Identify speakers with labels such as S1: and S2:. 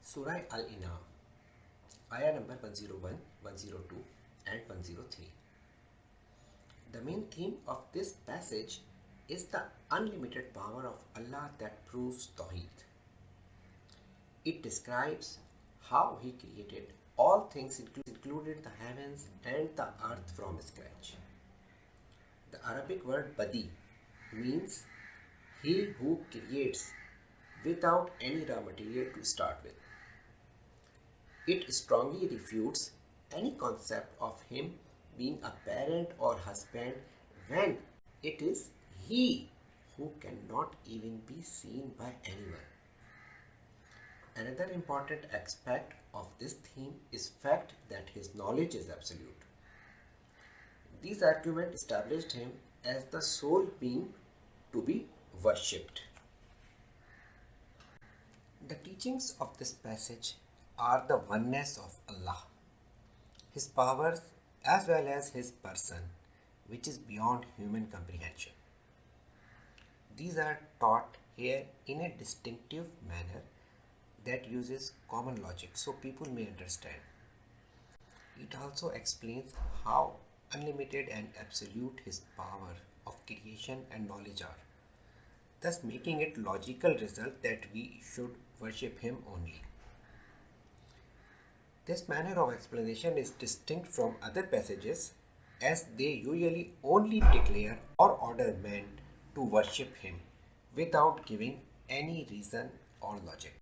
S1: Surah Al-Anaam, ayah number 101, 102 and 103. The main theme of this passage is the unlimited power of Allah that proves Tawhid. It describes how He created all things, included the heavens and the earth from scratch. The Arabic word Badi means He who creates without any raw material to start with. It strongly refutes any concept of Him being a parent or husband when it is He who cannot even be seen by anyone. Another important aspect of this theme is fact that His knowledge is absolute. These arguments established Him as the sole being to be worshipped. The teachings of this passage are the oneness of Allah, His powers as well as His person, which is beyond human comprehension. These are taught here in a distinctive manner that uses common logic so people may understand. It also explains how unlimited and absolute His power of creation and knowledge are, thus making it logical result that we should worship Him only. This manner of explanation is distinct from other passages as they usually only declare or order men to worship Him without giving any reason or logic.